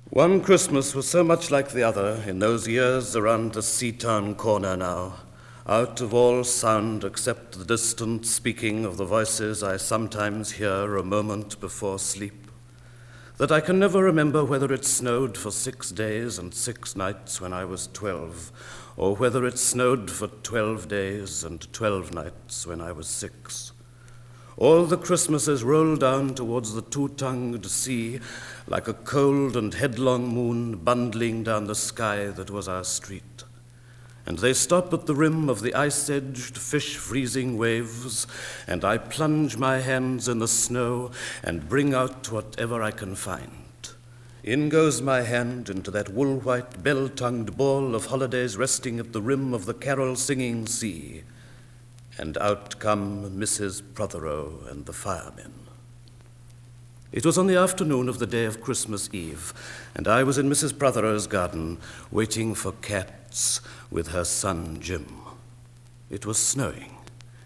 One Christmas was so much like the other in those years around the Seatown corner now, out of all sound except the distant speaking of the voices I sometimes hear a moment before sleep, that I can never remember whether it snowed for 6 days and 6 nights when I was 12, or whether it snowed for 12 days and 12 nights when I was 6. All the Christmases roll down towards the two-tongued sea like a cold and headlong moon bundling down the sky that was our street. And they stop at the rim of the ice-edged, fish-freezing waves, and I plunge my hands in the snow and bring out whatever I can find. In goes my hand into that wool-white, bell-tongued ball of holidays resting at the rim of the carol-singing sea. And out come Mrs. Prothero and the firemen. It was on the afternoon of the day of Christmas Eve, and I was in Mrs. Prothero's garden waiting for cats with her son Jim. It was snowing.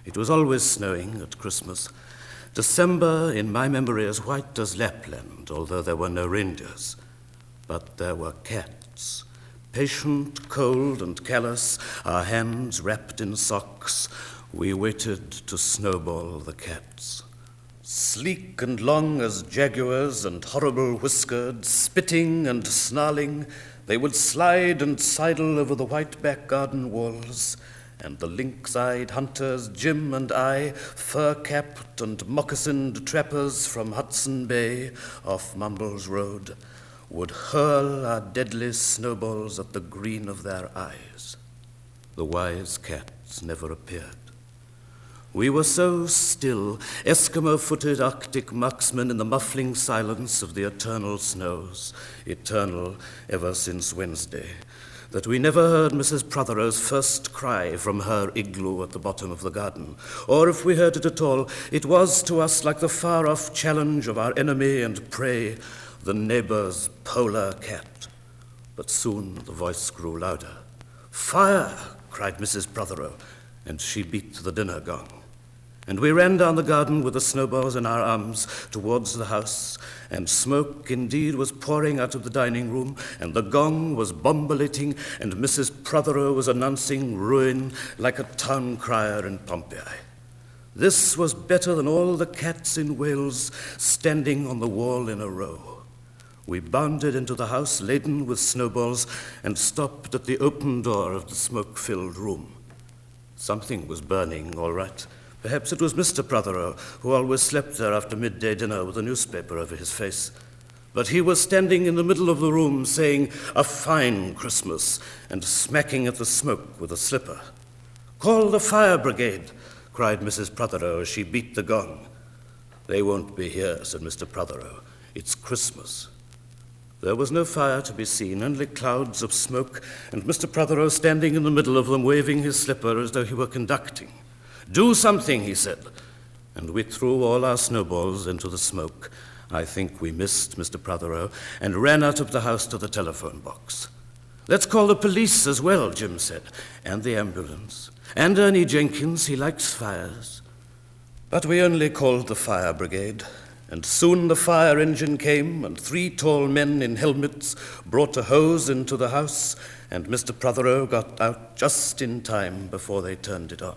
It was always snowing at Christmas. December, in my memory, as white as Lapland, although there were no reindeers. But there were cats. Patient, cold, and callous, our hands wrapped in socks, we waited to snowball the cats. Sleek and long as jaguars and horrible-whiskered, spitting and snarling, they would slide and sidle over the white back garden walls, and the lynx-eyed hunters, Jim and I, fur-capped and moccasined trappers from Hudson Bay off Mumbles Road, would hurl our deadly snowballs at the green of their eyes. The wise cats never appeared. We were so still, Eskimo-footed Arctic marksmen in the muffling silence of the eternal snows, eternal ever since Wednesday, that we never heard Mrs. Prothero's first cry from her igloo at the bottom of the garden, or if we heard it at all, it was to us like the far-off challenge of our enemy and prey, the neighbor's polar cat. But soon the voice grew louder. "Fire!" cried Mrs. Prothero, and she beat the dinner gong. And we ran down the garden with the snowballs in our arms towards the house, and smoke indeed was pouring out of the dining room, and the gong was bombulating, and Mrs. Prothero was announcing ruin like a town crier in Pompeii. This was better than all the cats in Wales standing on the wall in a row. We bounded into the house laden with snowballs and stopped at the open door of the smoke-filled room. Something was burning, all right. Perhaps it was Mr. Prothero, who always slept there after midday dinner with a newspaper over his face. But he was standing in the middle of the room saying, "A fine Christmas," and smacking at the smoke with a slipper. "Call the fire brigade," cried Mrs. Prothero as she beat the gong. "They won't be here," said Mr. Prothero. "It's Christmas." There was no fire to be seen, only clouds of smoke, and Mr. Prothero standing in the middle of them, waving his slipper as though he were conducting. "Do something," he said, and we threw all our snowballs into the smoke. I think we missed Mr. Prothero, and ran out of the house to the telephone box. "Let's call the police as well," Jim said, "and the ambulance. And Ernie Jenkins, he likes fires." But we only called the fire brigade, and soon the fire engine came, and 3 tall men in helmets brought a hose into the house, and Mr. Prothero got out just in time before they turned it on.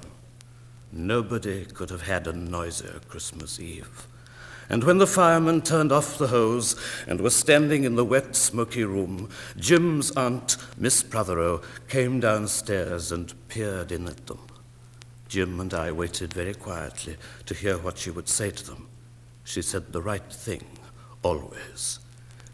Nobody could have had a noisier Christmas Eve. And when the firemen turned off the hose and were standing in the wet, smoky room, Jim's aunt, Miss Prothero, came downstairs and peered in at them. Jim and I waited very quietly to hear what she would say to them. She said the right thing, always.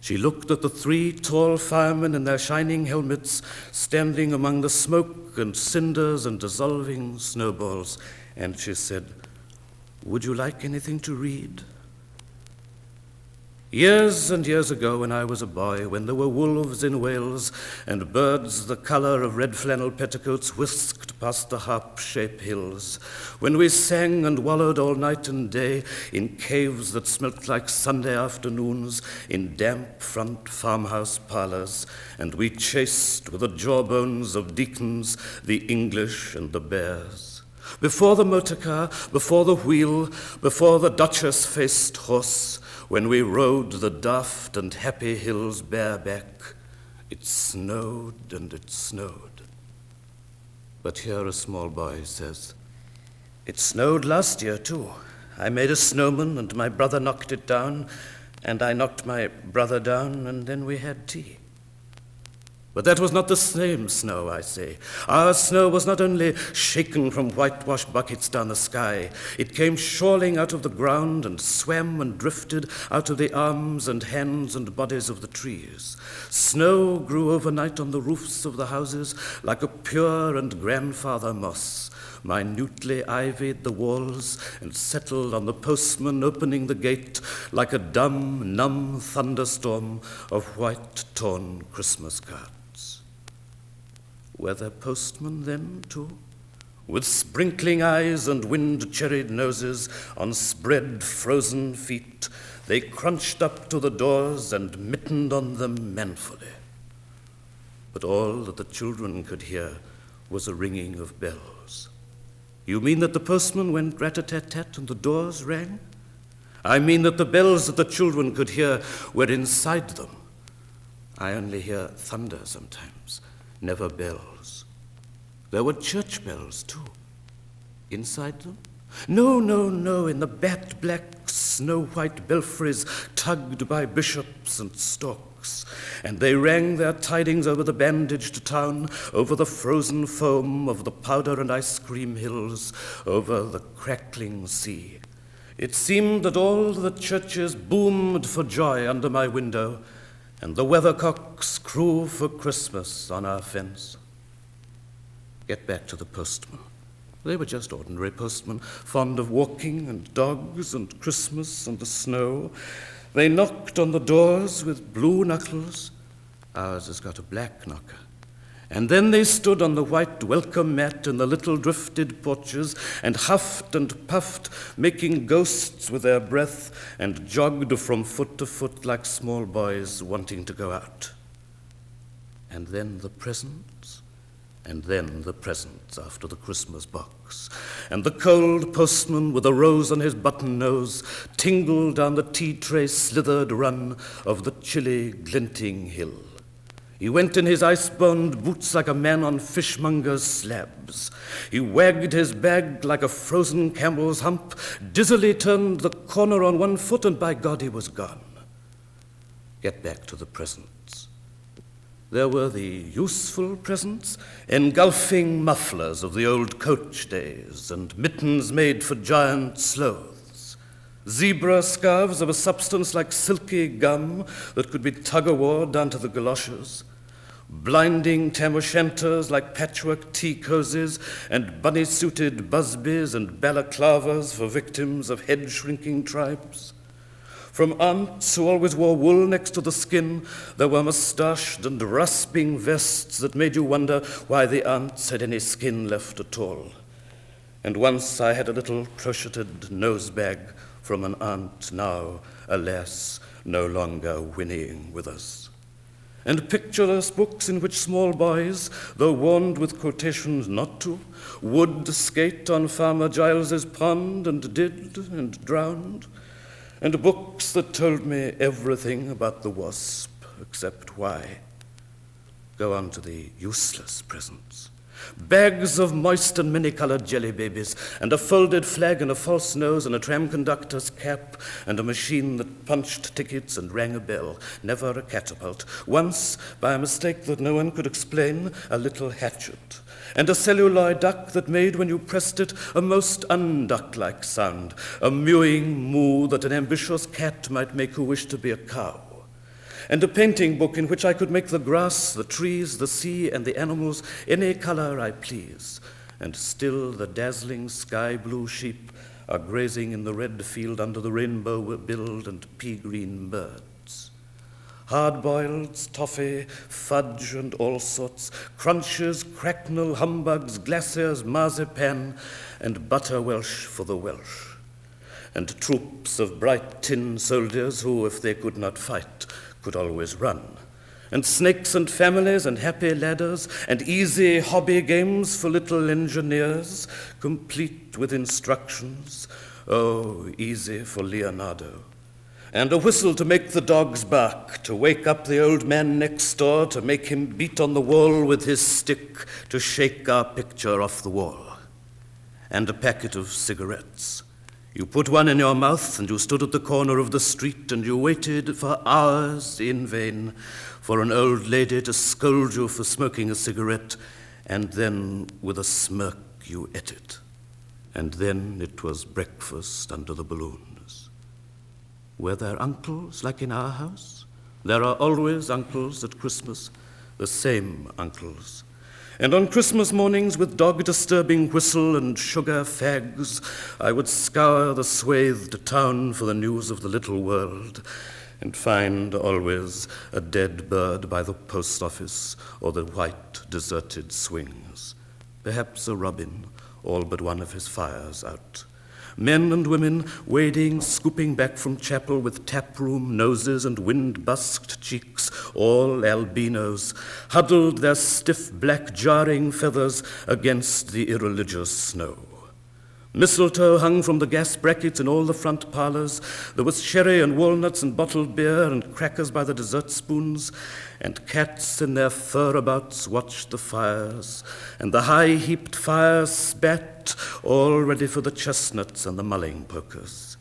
She looked at the 3 tall firemen in their shining helmets standing among the smoke and cinders and dissolving snowballs, and she said, "Would you like anything to read?" Years and years ago, when I was a boy, when there were wolves in Wales and birds the colour of red flannel petticoats whisked past the harp-shaped hills, when we sang and wallowed all night and day in caves that smelt like Sunday afternoons, in damp front farmhouse parlours, and we chased with the jawbones of deacons the English and the bears. Before the motor car, before the wheel, before the Duchess-faced horse, when we rode the daft and happy hills bareback, it snowed and it snowed. But here a small boy says, "It snowed last year too. I made a snowman and my brother knocked it down, and I knocked my brother down, and then we had tea." But that was not the same snow, I say. Our snow was not only shaken from whitewashed buckets down the sky, it came shoaling out of the ground and swam and drifted out of the arms and hands and bodies of the trees. Snow grew overnight on the roofs of the houses like a pure and grandfather moss, minutely ivied the walls and settled on the postman opening the gate like a dumb, numb thunderstorm of white, torn Christmas cards. Were there postmen then, too? With sprinkling eyes and wind-cherried noses, on spread frozen feet, they crunched up to the doors and mittened on them manfully. But all that the children could hear was a ringing of bells. You mean that the postman went rat-a-tat-tat and the doors rang? I mean that the bells that the children could hear were inside them. I only hear thunder sometimes, never bells. There were church bells, too. Inside them? No, in the bat-black, snow-white belfries tugged by bishops and storks. And they rang their tidings over the bandaged town, over the frozen foam of the powder and ice cream hills, over the crackling sea. It seemed that all the churches boomed for joy under my window, and the weathercocks crew for Christmas on our fence. Get back to the postmen. They were just ordinary postmen, fond of walking and dogs and Christmas and the snow. They knocked on the doors with blue knuckles. Ours has got a black knocker. And then they stood on the white welcome mat in the little drifted porches and huffed and puffed, making ghosts with their breath, and jogged from foot to foot like small boys wanting to go out. And then the presents, and then the presents after the Christmas box. And the cold postman with a rose on his button nose tingled down the tea-tray slithered run of the chilly, glinting hill. He went in his ice-bound boots like a man on fishmonger's slabs. He wagged his bag like a frozen camel's hump, dizzily turned the corner on one foot, and by God he was gone. Get back to the presents. There were the useful presents, engulfing mufflers of the old coach days, and mittens made for giant sloths. Zebra scarves of a substance like silky gum that could be tug-o-war down to the galoshes. Blinding tam-o'-shanters like patchwork tea cozies, and bunny-suited busbies and balaclavas for victims of head-shrinking tribes. From aunts who always wore wool next to the skin, there were mustached and rasping vests that made you wonder why the aunts had any skin left at all. And once I had a little crocheted nose-bag from an aunt now, alas, no longer whinnying with us. And pictureless books in which small boys, though warned with quotations not to, would skate on Farmer Giles's pond and did and drowned. And books that told me everything about the wasp except why. Go on to the useless presents. Bags of moist and many-colored jelly babies, and a folded flag and a false nose and a tram conductor's cap, and a machine that punched tickets and rang a bell, never a catapult. Once, by a mistake that no one could explain, a little hatchet, and a celluloid duck that made, when you pressed it, a most unduck-like sound, a mewing moo that an ambitious cat might make who wished to be a cow. And a painting book in which I could make the grass, the trees, the sea, and the animals any color I please. And still the dazzling sky-blue sheep are grazing in the red field under the rainbow-billed and pea-green birds. Hard-boileds, toffee, fudge, and all sorts, crunches, cracknel, humbugs, glaciers, marzipan, and butter Welsh for the Welsh. And troops of bright tin soldiers who, if they could not fight, could always run, and snakes and families and happy ladders and easy hobby games for little engineers, complete with instructions, oh, easy for Leonardo, and a whistle to make the dogs bark, to wake up the old man next door, to make him beat on the wall with his stick, to shake our picture off the wall, and a packet of cigarettes. You put one in your mouth, and you stood at the corner of the street, and you waited for hours in vain for an old lady to scold you for smoking a cigarette, and then with a smirk you ate it. And then it was breakfast under the balloons. Were there uncles like in our house? There are always uncles at Christmas, the same uncles. And on Christmas mornings, with dog-disturbing whistle and sugar fags, I would scour the swathed town for the news of the little world, and find always a dead bird by the post office or the white deserted swings, perhaps a robin, all but one of his fires out. Men and women wading, scooping back from chapel with taproom noses and wind-busked cheeks, all albinos, huddled their stiff black jarring feathers against the irreligious snow. Mistletoe hung from the gas brackets in all the front parlors. There was sherry and walnuts and bottled beer and crackers by the dessert spoons, and cats in their fur-abouts watched the fires, and the high-heaped fires spat, all ready for the chestnuts and the mulling pokers.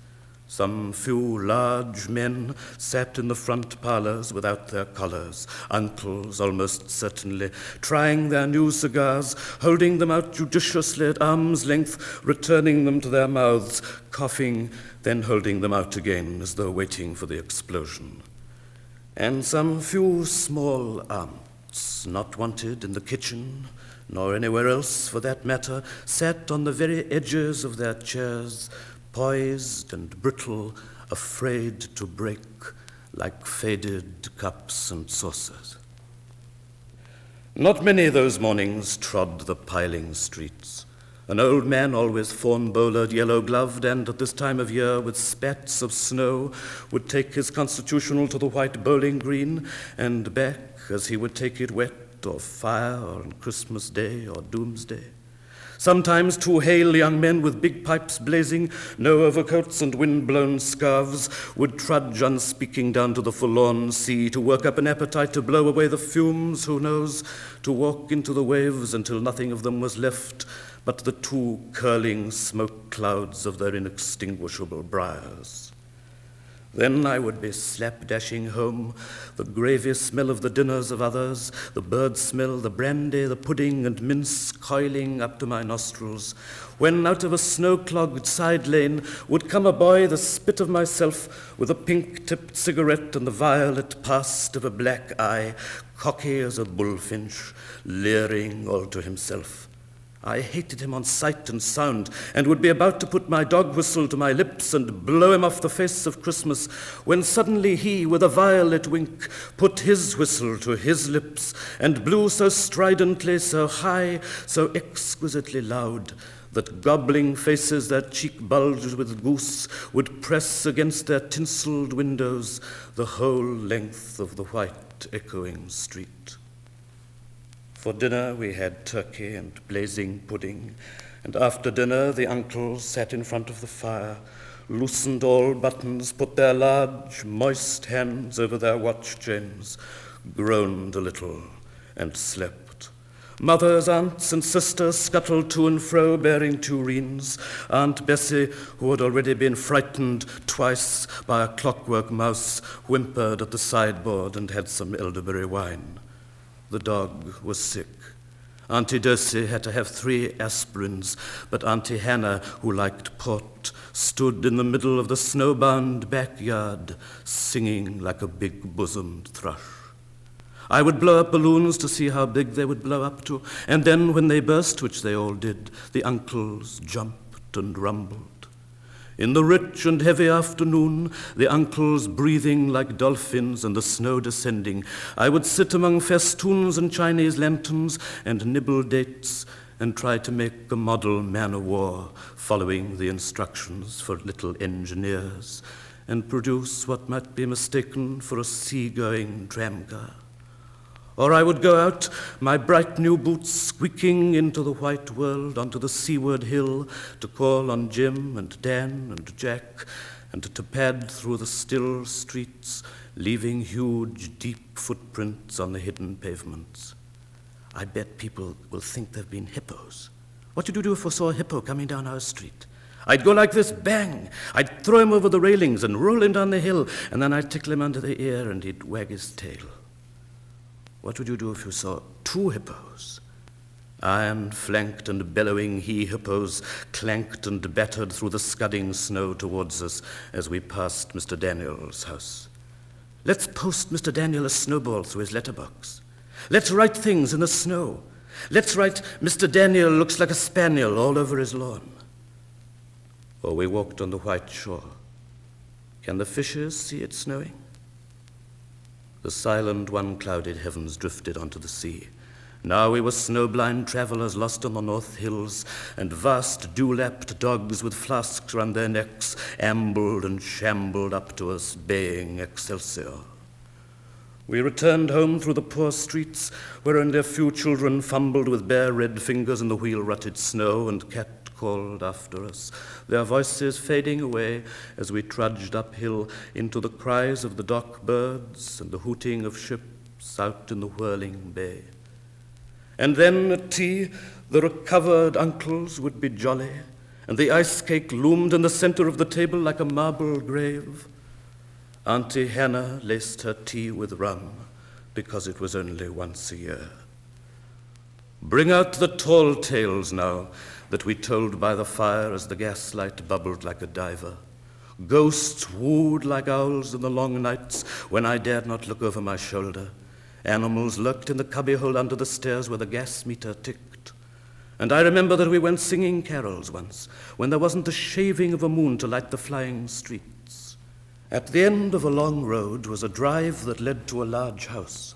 Some few large men sat in the front parlors without their collars, uncles almost certainly, trying their new cigars, holding them out judiciously at arm's length, returning them to their mouths, coughing, then holding them out again as though waiting for the explosion. And some few small aunts, not wanted in the kitchen, nor anywhere else for that matter, sat on the very edges of their chairs, poised and brittle, afraid to break like faded cups and saucers. Not many those mornings trod the piling streets. An old man, always fawn-bowlered, yellow-gloved, and at this time of year with spats of snow, would take his constitutional to the white bowling green and back as he would take it wet or fire or on Christmas Day or Doomsday. Sometimes two hale young men with big pipes blazing, no overcoats and wind-blown scarves, would trudge unspeaking down to the forlorn sea to work up an appetite to blow away the fumes, who knows, to walk into the waves until nothing of them was left but the two curling smoke clouds of their inextinguishable briars. Then I would be slap-dashing home, the gravy smell of the dinners of others, the bird smell, the brandy, the pudding and mince coiling up to my nostrils, when out of a snow-clogged side lane would come a boy the spit of myself, with a pink-tipped cigarette and the violet past of a black eye, cocky as a bullfinch, leering all to himself. I hated him on sight and sound, and would be about to put my dog whistle to my lips and blow him off the face of Christmas, when suddenly he, with a violet wink, put his whistle to his lips and blew so stridently, so high, so exquisitely loud, that gobbling faces that cheek bulged with goose would press against their tinselled windows the whole length of the white echoing street. For dinner we had turkey and blazing pudding, and after dinner the uncles sat in front of the fire, loosened all buttons, put their large, moist hands over their watch chains, groaned a little, and slept. Mothers, aunts, and sisters scuttled to and fro bearing tureens. Aunt Bessie, who had already been frightened twice by a clockwork mouse, whimpered at the sideboard and had some elderberry wine. The dog was sick. Auntie Dossie had to have 3 aspirins, but Auntie Hannah, who liked port, stood in the middle of the snowbound backyard, singing like a big-bosomed thrush. I would blow up balloons to see how big they would blow up to, and then when they burst, which they all did, the uncles jumped and rumbled. In the rich and heavy afternoon, the uncles breathing like dolphins and the snow descending, I would sit among festoons and Chinese lanterns and nibble dates and try to make a model man-of-war following the instructions for little engineers and produce what might be mistaken for a sea-going tramcar. Or I would go out, my bright new boots squeaking into the white world onto the seaward hill to call on Jim and Dan and Jack and to pad through the still streets, leaving huge, deep footprints on the hidden pavements. I bet people will think they've been hippos. What would you do if we saw a hippo coming down our street? I'd go like this, bang! I'd throw him over the railings and roll him down the hill, and then I'd tickle him under the ear and he'd wag his tail. What would you do if you saw two hippos? Iron-flanked and bellowing he-hippos clanked and battered through the scudding snow towards us as we passed Mr. Daniel's house. Let's post Mr. Daniel a snowball through his letterbox. Let's write things in the snow. Let's write, Mr. Daniel looks like a spaniel all over his lawn. Or we walked on the white shore. Can the fishes see it snowing? The silent, one-clouded heavens drifted onto the sea. Now we were snow-blind travelers lost on the north hills, and vast dew-lapped dogs with flasks round their necks ambled and shambled up to us, baying Excelsior. We returned home through the poor streets, wherein their few children fumbled with bare red fingers in the wheel-rutted snow, and cat-called after us, their voices fading away as we trudged uphill into the cries of the dock birds and the hooting of ships out in the whirling bay. And then at tea, the recovered uncles would be jolly, and the ice cake loomed in the center of the table like a marble grave. Auntie Hannah laced her tea with rum because it was only once a year. Bring out the tall tales now that we told by the fire as the gaslight bubbled like a diver. Ghosts wooed like owls in the long nights when I dared not look over my shoulder. Animals lurked in the cubbyhole under the stairs where the gas meter ticked. And I remember that we went singing carols once, when there wasn't the shaving of a moon to light the flying streets. At the end of a long road was a drive that led to a large house,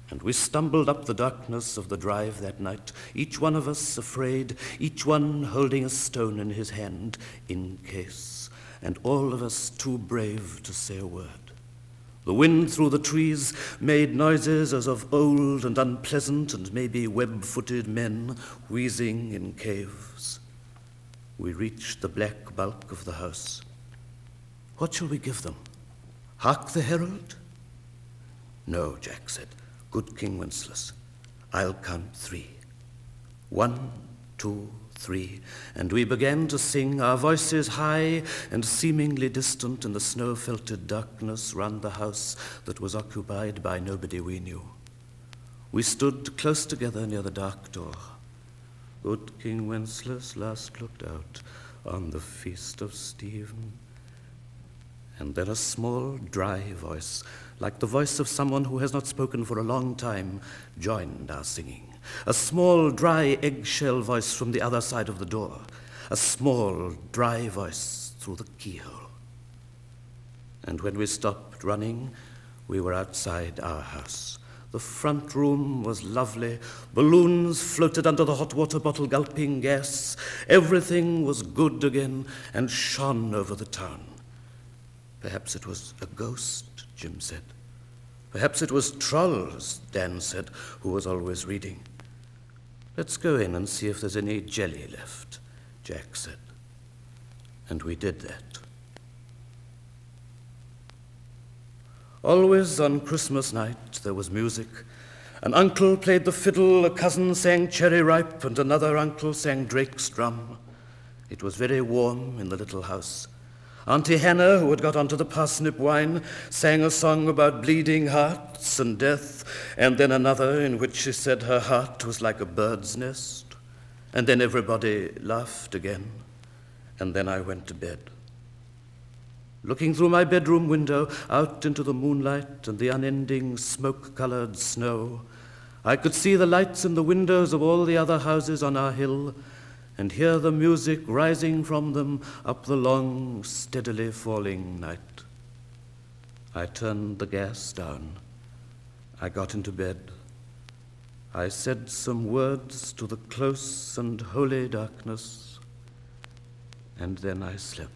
and we stumbled up the darkness of the drive that night, each one of us afraid, each one holding a stone in his hand, in case, and all of us too brave to say a word. The wind through the trees made noises as of old and unpleasant and maybe web-footed men wheezing in caves. We reached the black bulk of the house. What shall we give them? Hark the herald? No, Jack said. Good King Wenceslas. I'll count 3. 1, 2, 3, and we began to sing, our voices high and seemingly distant in the snow-felted darkness round the house that was occupied by nobody we knew. We stood close together near the dark door. Good King Wenceslas last looked out on the feast of Stephen. And then a small, dry voice, like the voice of someone who has not spoken for a long time, joined our singing. A small, dry, eggshell voice from the other side of the door. A small, dry voice through the keyhole. And when we stopped running, we were outside our house. The front room was lovely. Balloons floated under the hot water bottle gulping gas. Everything was good again and shone over the town. Perhaps it was a ghost, Jim said. Perhaps it was trolls, Dan said, who was always reading. Let's go in and see if there's any jelly left, Jack said. And we did that. Always on Christmas night there was music. An uncle played the fiddle, a cousin sang Cherry Ripe, and another uncle sang Drake's drum. It was very warm in the little house. Auntie Hannah, who had got onto the parsnip wine, sang a song about bleeding hearts and death, and then another in which she said her heart was like a bird's nest. And then everybody laughed again, and then I went to bed. Looking through my bedroom window out into the moonlight and the unending smoke-colored snow, I could see the lights in the windows of all the other houses on our hill and hear the music rising from them up the long, steadily falling night. I turned the gas down. I got into bed. I said some words to the close and holy darkness, and then I slept.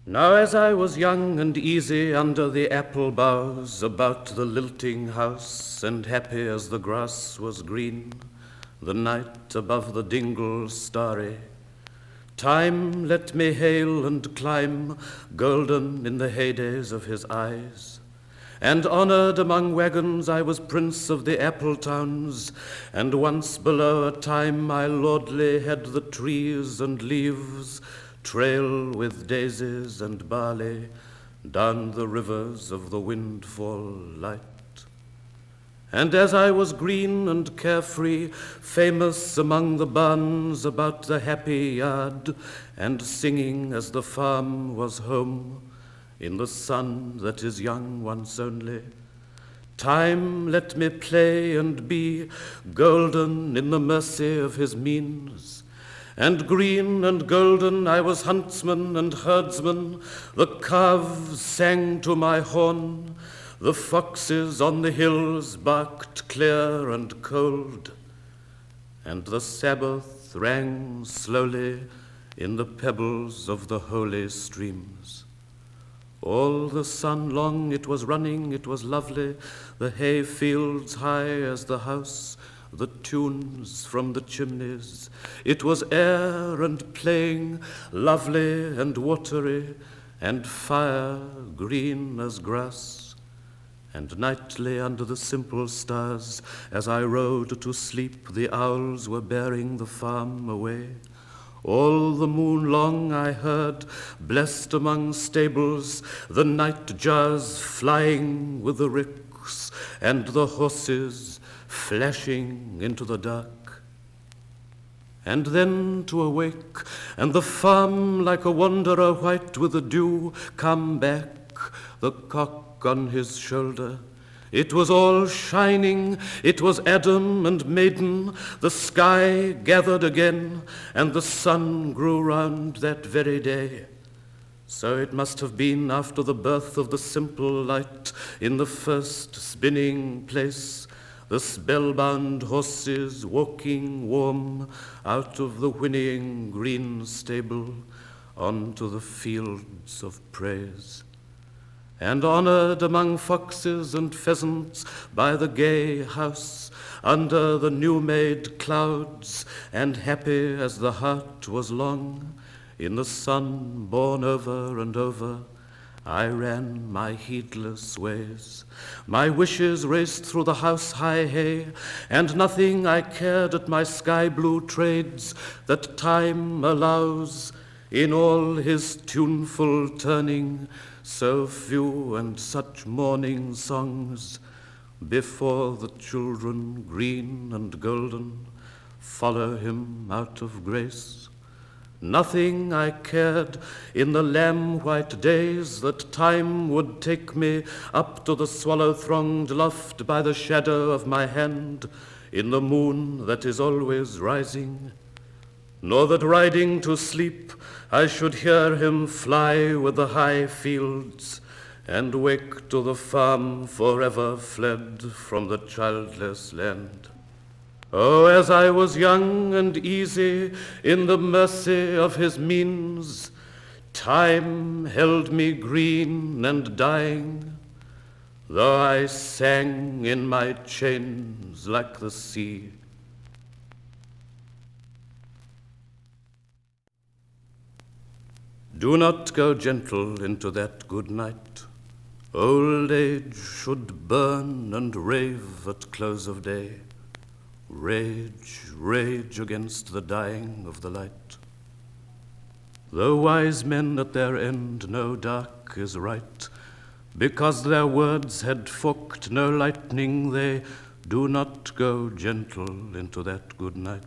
Now as I was young and easy under the apple boughs about the lilting house, and happy as the grass was green, the night above the dingle starry. Time let me hail and climb, golden in the heydays of his eyes. And honored among wagons I was prince of the apple towns, and once below a time my lordly had the trees and leaves trail with daisies and barley down the rivers of the windfall light. And as I was green and carefree, famous among the barns about the happy yard, and singing as the farm was home, in the sun that is young once only, time let me play and be golden in the mercy of his means. And green and golden I was huntsman and herdsman, the calves sang to my horn, the foxes on the hills barked clear and cold, and the Sabbath rang slowly in the pebbles of the holy streams. All the sun long it was running, it was lovely, the hay fields high as the house, the tunes from the chimneys. It was air and playing, lovely and watery, and fire green as grass. And nightly under the simple stars, as I rode to sleep, the owls were bearing the farm away. All the moon long I heard, blessed among stables, the nightjars flying with the ricks, and the horses flashing into the dark. And then to awake, and the farm like a wanderer white with the dew come back, the cock on his shoulder. It was all shining, it was Adam and maiden, the sky gathered again, and the sun grew round that very day. So it must have been after the birth of the simple light in the first spinning place, the spellbound horses walking warm out of the whinnying green stable onto the fields of praise. And honored among foxes and pheasants by the gay house, under the new-made clouds, and happy as the heart was long, in the sun born over and over, I ran my heedless ways. My wishes raced through the house-high hay, and nothing I cared at my sky-blue trades that time allows in all his tuneful turning, so few and such morning songs, before the children green and golden follow him out of grace. Nothing I cared in the lamb-white days that time would take me up to the swallow-thronged loft by the shadow of my hand in the moon that is always rising, nor that riding to sleep I should hear him fly with the high fields and wake to the farm forever fled from the childless land. Oh, as I was young and easy in the mercy of his means, time held me green and dying, though I sang in my chains like the sea. Do not go gentle into that good night. Old age should burn and rave at close of day. Rage, rage against the dying of the light. Though wise men at their end know dark is right, because their words had forked no lightning, they do not go gentle into that good night.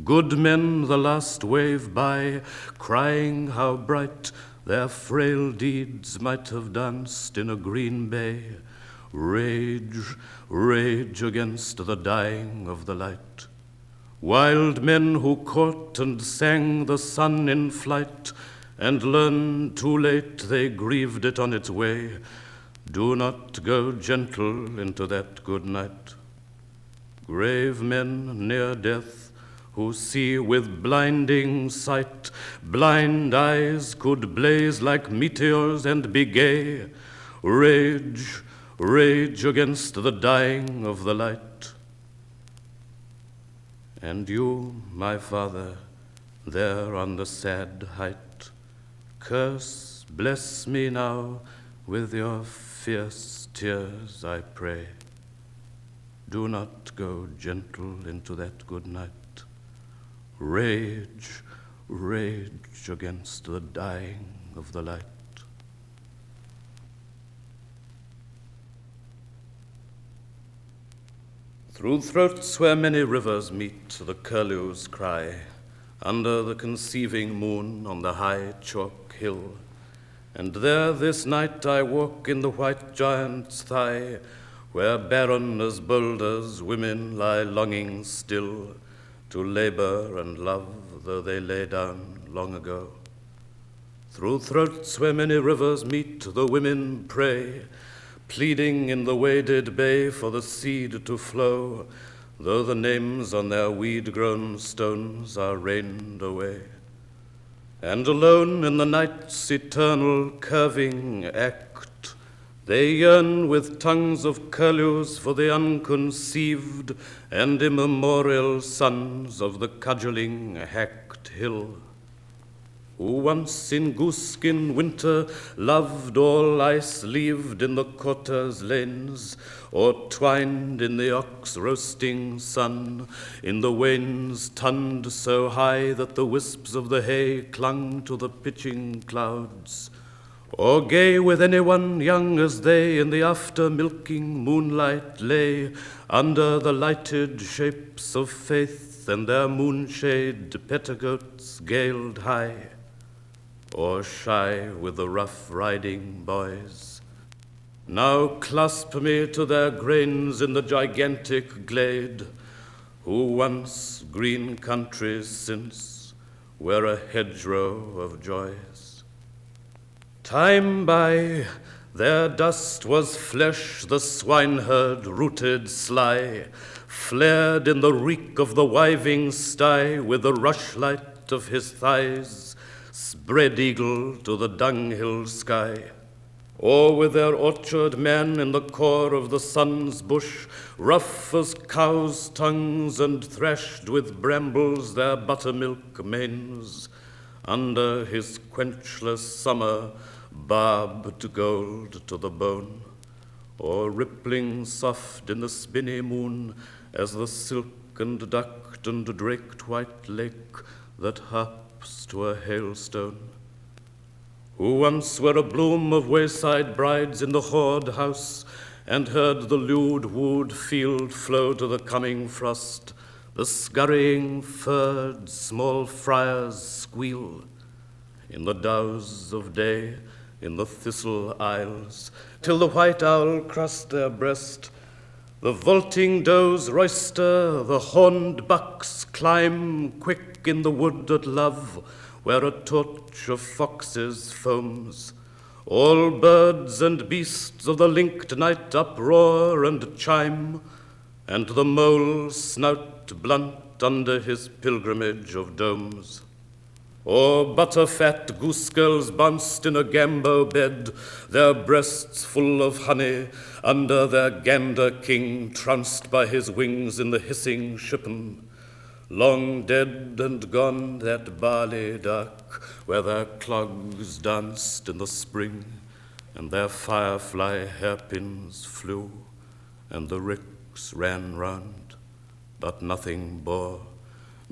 Good men the last wave by, crying how bright their frail deeds might have danced in a green bay. Rage, rage against the dying of the light. Wild men who caught and sang the sun in flight, and learned too late they grieved it on its way, do not go gentle into that good night. Grave men near death, who see with blinding sight, blind eyes could blaze like meteors and be gay. Rage, rage against the dying of the light. And you, my father, there on the sad height, curse, bless me now with your fierce tears, I pray. Do not go gentle into that good night. Rage, rage against the dying of the light. Through throats where many rivers meet, the curlews cry, under the conceiving moon on the high chalk hill. And there this night I walk in the white giant's thigh, where barren as boulders women lie longing still, to labor and love though they lay down long ago. Through throats where many rivers meet, the women pray, pleading in the waded bay for the seed to flow, though the names on their weed-grown stones are rained away. And alone in the night's eternal curving act, they yearn with tongues of curlews for the unconceived and immemorial sons of the cudgeling hacked hill, who once in goose-skin winter loved all ice-leaved in the quarters lanes, or twined in the ox-roasting sun, in the wains tunned so high that the wisps of the hay clung to the pitching clouds, or gay with anyone young as they in the after-milking moonlight lay under the lighted shapes of faith and their moonshade petticoats galed high, or shy with the rough riding boys. Now clasp me to their grains in the gigantic glade, who once, green countries since, were a hedgerow of joys. Time by, their dust was flesh the swineherd rooted sly, flared in the reek of the wiving sty with the rushlight of his thighs, spread eagle to the dunghill sky. Or with their orchard men in the core of the sun's bush, rough as cows' tongues and threshed with brambles their buttermilk manes, under his quenchless summer barbed gold to the bone, or rippling soft in the spinny moon as the silk and ducked and draked white lake that harps to a hailstone, who once were a bloom of wayside brides in the hoard house, and heard the lewd-wooed field flow to the coming frost, the scurrying furred small friars squeal, in the dows of day, in the thistle aisles, till the white owl crust their breast, the vaulting does roister, the horned bucks climb quick in the wood at love, where a torch of foxes foams. All birds and beasts of the linked night uproar and chime, and the mole snout blunt under his pilgrimage of domes. Or butterfat goose-girls bounced in a gambo bed, their breasts full of honey, under their gander king trounced by his wings in the hissing shippen. Long dead and gone that barley dark, where their clogs danced in the spring, and their firefly hairpins flew, and the ricks ran round, but nothing bore.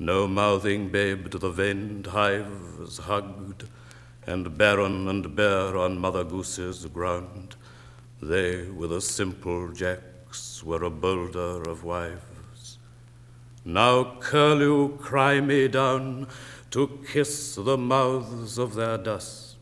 No mouthing babe to the veined hives hugged, and barren and bare on Mother Goose's ground, they with a simple jacks were a boulder of wives. Now curlew cry me down to kiss the mouths of their dust.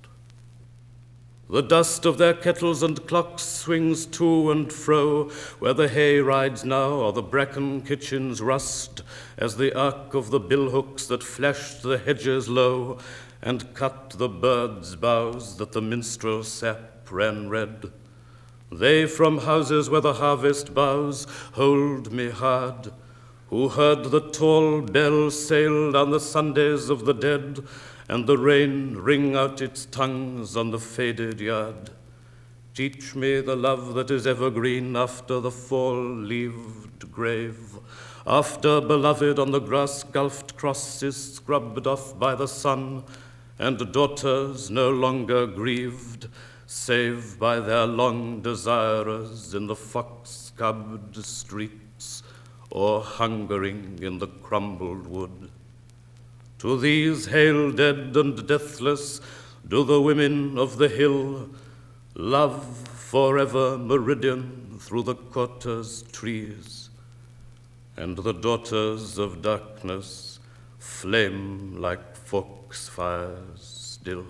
The dust of their kettles and clocks swings to and fro, where the hay rides now, or the bracken kitchens rust, as the arc of the billhooks that flashed the hedges low, and cut the birds' boughs that the minstrel sap ran red. They from houses where the harvest boughs hold me hard, who heard the tall bell sail down the Sundays of the dead, and the rain wring out its tongues on the faded yard. Teach me the love that is evergreen after the fall-leaved grave, after beloved on the grass-gulfed cross is scrubbed off by the sun, and daughters no longer grieved, save by their long desirers in the fox-cubbed streets, or hungering in the crumbled wood. To these hail dead and deathless do the women of the hill love forever meridian through the quarter's trees, and the daughters of darkness flame like fox-fires still.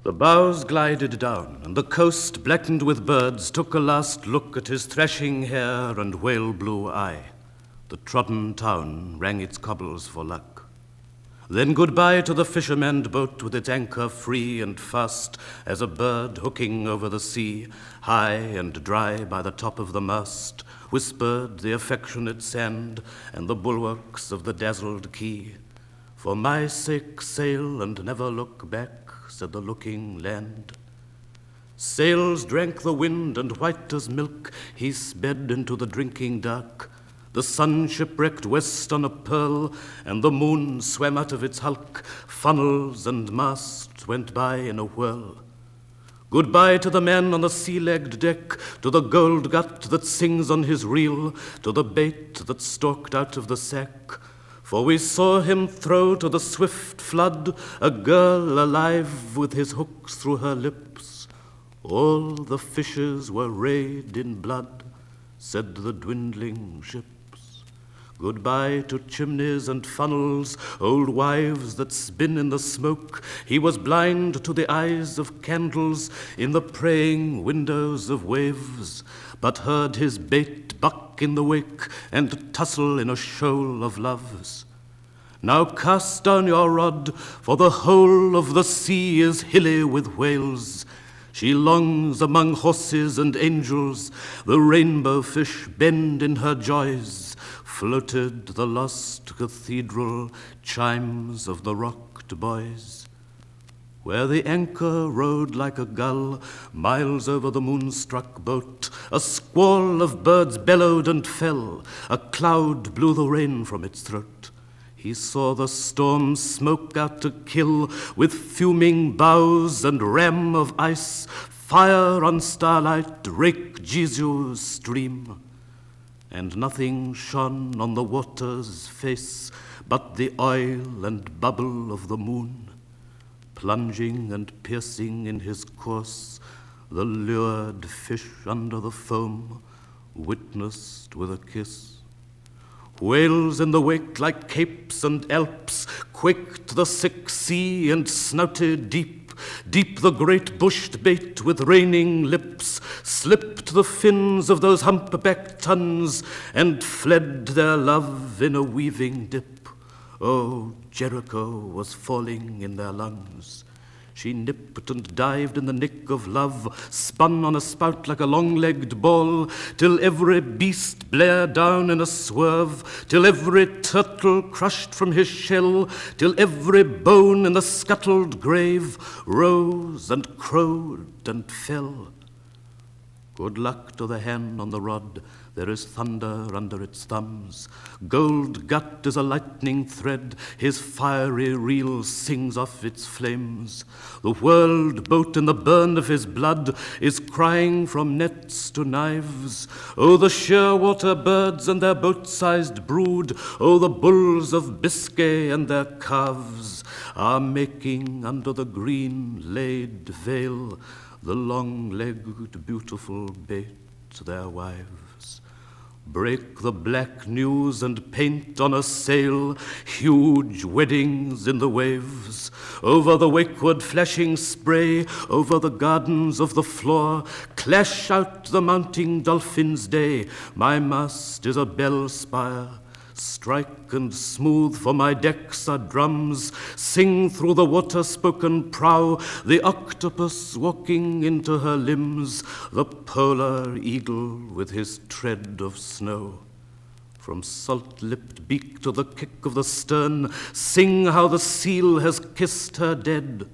The bows glided down, and the coast, blackened with birds, took a last look at his thrashing hair and whale-blue eye. The trodden town rang its cobbles for luck. Then goodbye to the fisherman boat with its anchor free and fast as a bird hooking over the sea, high and dry by the top of the mast, whispered the affectionate sand and the bulwarks of the dazzled quay. For my sake sail and never look back, said the looking land. Sails drank the wind, and white as milk he sped into the drinking dark. The sun shipwrecked west on a pearl, and the moon swam out of its hulk. Funnels and masts went by in a whirl. Goodbye to the man on the sea-legged deck, to the gold gut that sings on his reel, to the bait that stalked out of the sack. For we saw him throw to the swift flood a girl alive with his hooks through her lips. All the fishes were rayed in blood, said the dwindling ships. Goodbye to chimneys and funnels, old wives that spin in the smoke. He was blind to the eyes of candles in the praying windows of waves, but heard his bait buck in the wake and tussle in a shoal of loves. Now cast down your rod, for the whole of the sea is hilly with whales. She longs among horses and angels, the rainbow fish bend in her joys. Floated the lost cathedral chimes of the rocked boys. Where the anchor rode like a gull, miles over the moonstruck boat, a squall of birds bellowed and fell, a cloud blew the rain from its throat. He saw the storm smoke out to kill, with fuming bows and ram of ice, fire on starlight rake Jesu's stream. And nothing shone on the water's face but the oil and bubble of the moon, plunging and piercing in his course, the lured fish under the foam witnessed with a kiss. Whales in the wake like capes and alps quaked the sick sea and snouted deep. Deep the great bushed bait with raining lips slipped the fins of those humpbacked tons and fled their love in a weaving dip. Oh, Jericho was falling in their lungs. She nipped and dived in the nick of love, spun on a spout like a long-legged ball, till every beast blared down in a swerve, till every turtle crushed from his shell, till every bone in the scuttled grave rose and crowed and fell. Good luck to the hen on the rod, there is thunder under its thumbs. Gold gut is a lightning thread, his fiery reel sings off its flames. The whirled boat in the burn of his blood is crying from nets to knives. Oh, the sheerwater birds and their boat-sized brood, oh, the bulls of Biscay and their calves are making under the green-laid veil the long-legged, beautiful bait, their wives. Break the black news and paint on a sail huge weddings in the waves. Over the wakeward flashing spray, over the gardens of the floor, clash out the mounting dolphin's day. My mast is a bell spire. Strike and smooth, for my decks are drums. Sing through the water-spoken prow, the octopus walking into her limbs, the polar eagle with his tread of snow. From salt-lipped beak to the kick of the stern, sing how the seal has kissed her dead.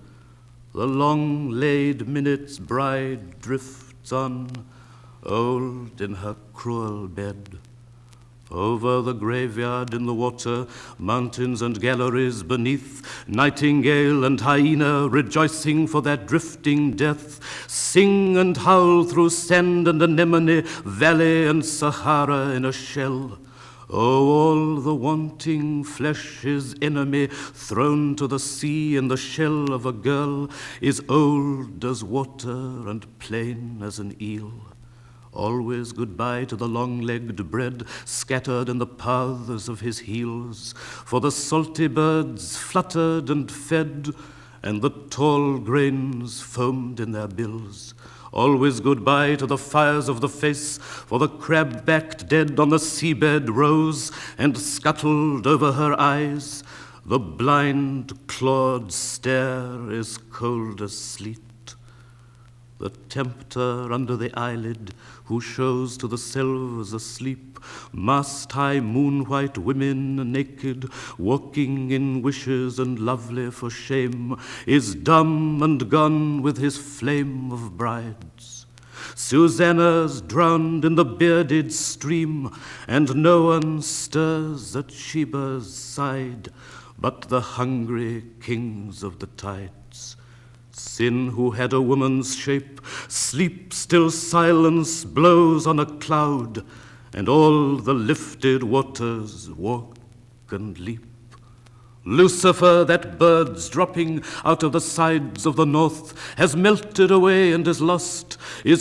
The long-laid minutes bride drift drifts on, old in her cruel bed. Over the graveyard in the water, mountains and galleries beneath, nightingale and hyena rejoicing for their drifting death, sing and howl through sand and anemone, valley and Sahara in a shell. Oh, all the wanting flesh's enemy, thrown to the sea in the shell of a girl, is old as water and plain as an eel. Always goodbye to the long-legged bread scattered in the paths of his heels, for the salty birds fluttered and fed, and the tall grains foamed in their bills. Always goodbye to the fires of the face, for the crab-backed dead on the seabed rose and scuttled over her eyes. The blind, clawed stare is cold as sleet. The tempter under the eyelid, who shows to the selves asleep mast-high moon-white women naked, walking in wishes and lovely for shame, is dumb and gone with his flame of brides. Susanna's drowned in the bearded stream, and no one stirs at Sheba's side but the hungry kings of the tides. Sin, who had a woman's shape, sleep still silence blows on a cloud, and all the lifted waters walk and leap. Lucifer, that bird's dropping out of the sides of the north, has melted away and is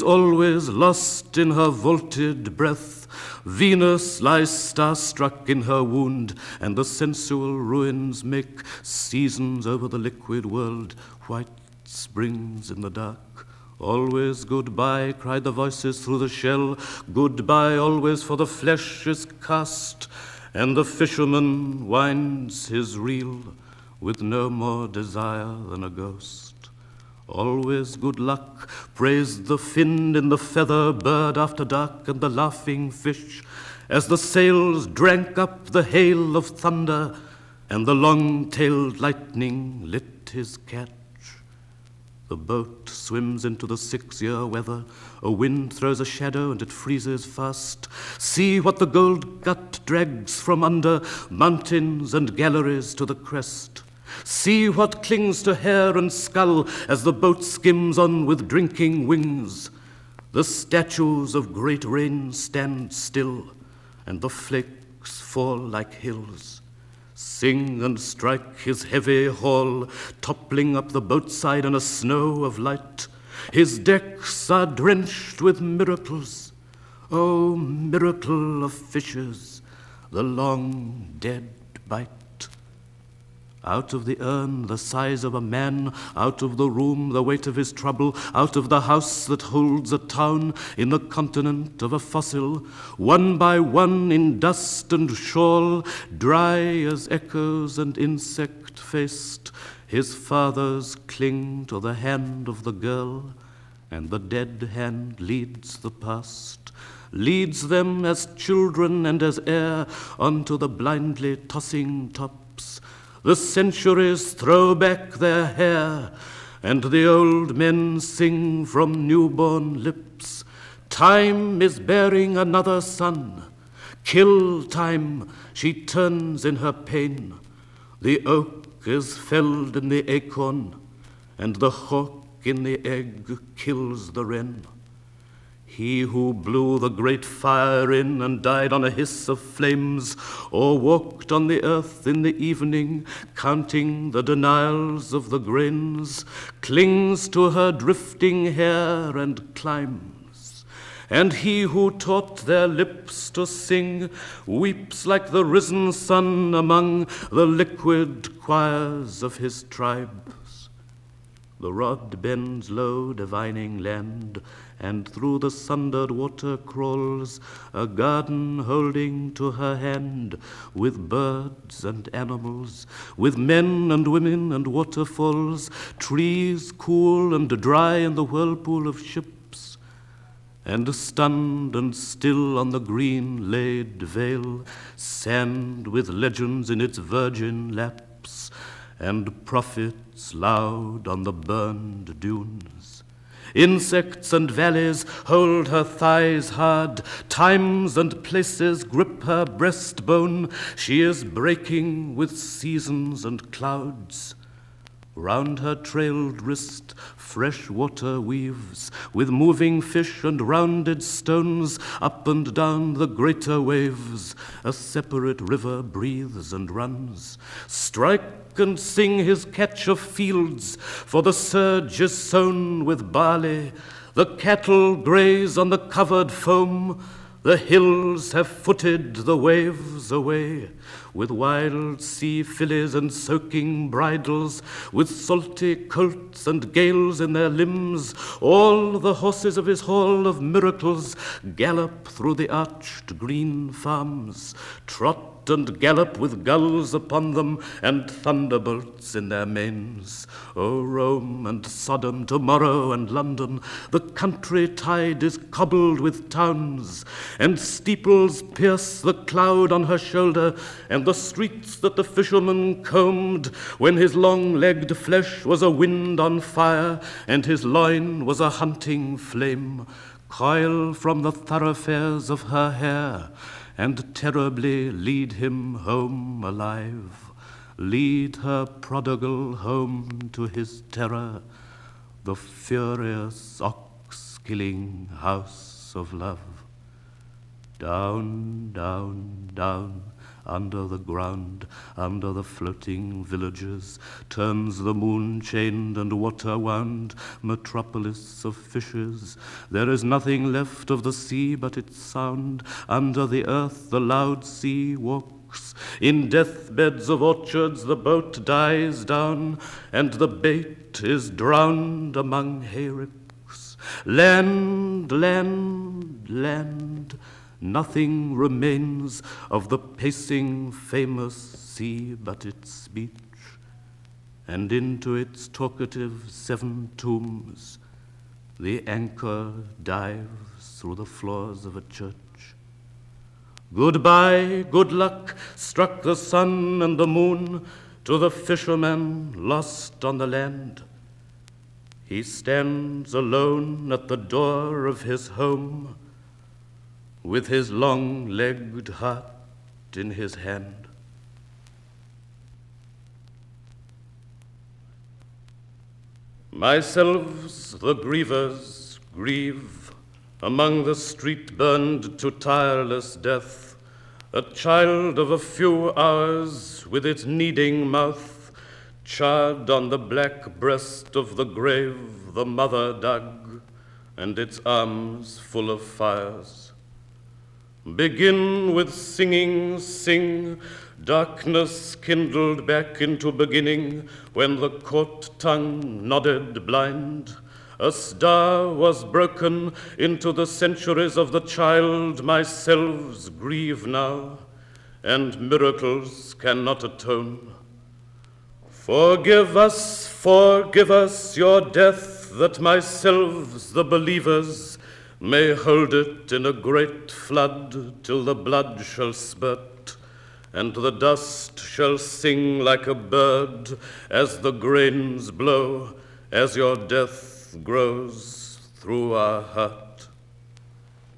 always lost in her vaulted breath. Venus lies starstruck in her wound, and the sensual ruins make seasons over the liquid world, white springs in the dark. Always goodbye, cried the voices through the shell. Goodbye always, for the flesh is cast, and the fisherman winds his reel with no more desire than a ghost. Always good luck, praised the fin in the feather bird after dark, and the laughing fish as the sails drank up the hail of thunder, and the long-tailed lightning lit his catch. The boat swims into the 6-year weather. A wind throws a shadow and it freezes fast. See what the gold gut drags from under, mountains and galleries to the crest. See what clings to hair and skull as the boat skims on with drinking wings. The statues of great rain stand still, and the flakes fall like hills. Sing and strike his heavy haul, toppling up the boatside in a snow of light. His decks are drenched with miracles. Oh, miracle of fishes, the long dead bite. Out of the urn, the size of a man, out of the room, the weight of his trouble, out of the house that holds a town in the continent of a fossil, one by one in dust and shawl, dry as echoes and insect-faced, his fathers cling to the hand of the girl, and the dead hand leads the past, leads them as children and as heir onto the blindly tossing tops. The centuries throw back their hair, and the old men sing from newborn lips. Time is bearing another son. Kill time, she turns in her pain. The oak is felled in the acorn, and the hawk in the egg kills the wren. He who blew the great fire in and died on a hiss of flames, or walked on the earth in the evening, counting the denials of the grains, clings to her drifting hair and climbs. And he who taught their lips to sing weeps like the risen sun among the liquid choirs of his tribes. The rod bends low, divining land, and through the sundered water crawls a garden holding to her hand, with birds and animals, with men and women and waterfalls, trees cool and dry in the whirlpool of ships. And stunned and still on the green laid vale, sand with legends in its virgin laps, and prophets loud on the burned dunes. Insects and valleys hold her thighs hard. Times and places grip her breastbone. She is breaking with seasons and clouds. Round her trailed wrist fresh water weaves, with moving fish and rounded stones. Up and down the greater waves a separate river breathes and runs. Strike and sing his catch of fields, for the surge is sown with barley. The cattle graze on the covered foam. The hills have footed the waves away, with wild sea fillies and soaking bridles, with salty colts and gales in their limbs. All the horses of his hall of miracles gallop through the arched green farms, trot and gallop with gulls upon them and thunderbolts in their manes. O Rome and Sodom, tomorrow and London, the country tide is cobbled with towns, and steeples pierce the cloud on her shoulder, and the streets that the fisherman combed when his long-legged flesh was a wind on fire and his loin was a hunting flame, coil from the thoroughfares of her hair, and terribly lead him home alive, lead her prodigal home to his terror, the furious ox-killing house of love. Down, down, down, under the ground, under the floating villages, turns the moon-chained and water-wound metropolis of fishes. There is nothing left of the sea but its sound. Under the earth the loud sea walks. In deathbeds of orchards the boat dies down, and the bait is drowned among hayricks. Land, land, land, nothing remains of the pacing, famous sea but its speech, and into its talkative 7 tombs the anchor dives through the floors of a church. Goodbye, good luck, struck the sun and the moon to the fisherman lost on the land. He stands alone at the door of his home, with his long-legged heart in his hand. Myselves the grievers grieve, among the street burned to tireless death, a child of a few hours with its kneading mouth, charred on the black breast of the grave the mother dug, and its arms full of fires. Begin with singing, sing, darkness kindled back into beginning, when the court tongue nodded blind. A star was broken into the centuries of the child. Myselves grieve now, and miracles cannot atone. Forgive us your death, that myselves, the believers, may hold it in a great flood till the blood shall spurt, and the dust shall sing like a bird as the grains blow, as your death grows through our heart.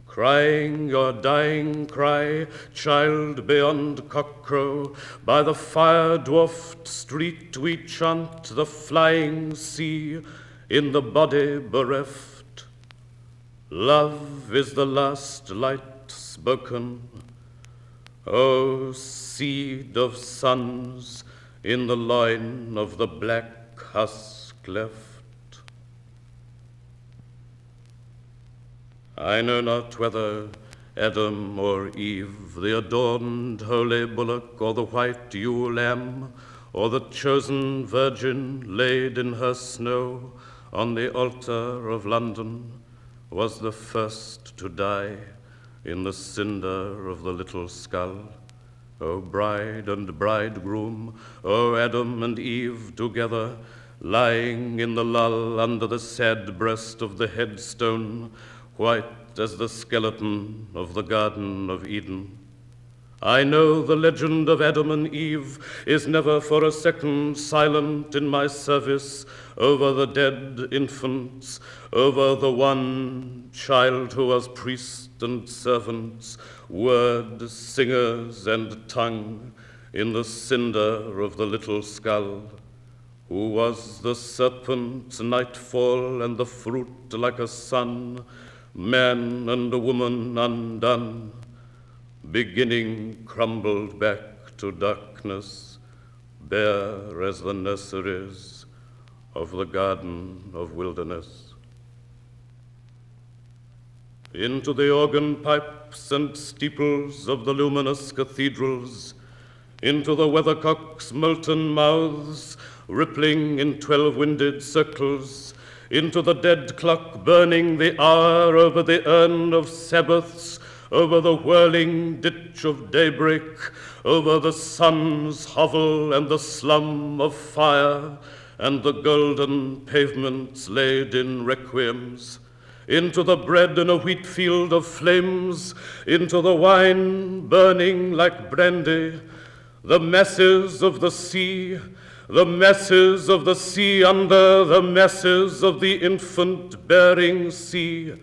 Crying your dying cry, child beyond cockcrow, by the fire-dwarfed street we chant the flying sea in the body bereft. Love is the last light spoken, O seed of sons in the loin of the black husk left. I know not whether Adam or Eve, the adorned holy bullock, or the white ewe lamb, or the chosen virgin laid in her snow on the altar of London, was the first to die in the cinder of the little skull. O bride and bridegroom, O Adam and Eve together, lying in the lull under the sad breast of the headstone, white as the skeleton of the Garden of Eden. I know the legend of Adam and Eve is never for a second silent in my service over the dead infants, over the one child who was priest and servants, word, singers, and tongue in the cinder of the little skull, who was the serpent's nightfall and the fruit like a sun, man and a woman undone, beginning crumbled back to darkness, bare as the nurseries of the garden of wilderness. Into the organ pipes and steeples of the luminous cathedrals, into the weathercock's molten mouths, rippling in 12-winded circles, into the dead clock burning the hour over the urn of Sabbaths, over the whirling ditch of daybreak, over the sun's hovel and the slum of fire, and the golden pavements laid in requiems, into the bread in a wheat field of flames, into the wine burning like brandy, the masses of the sea, the masses of the sea under the masses of the infant-bearing sea,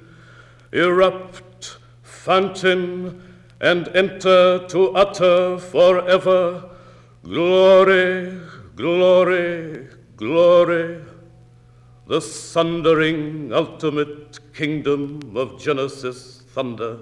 erupt, fountain, and enter to utter forever glory, glory, glory, the sundering ultimate kingdom of Genesis thunder.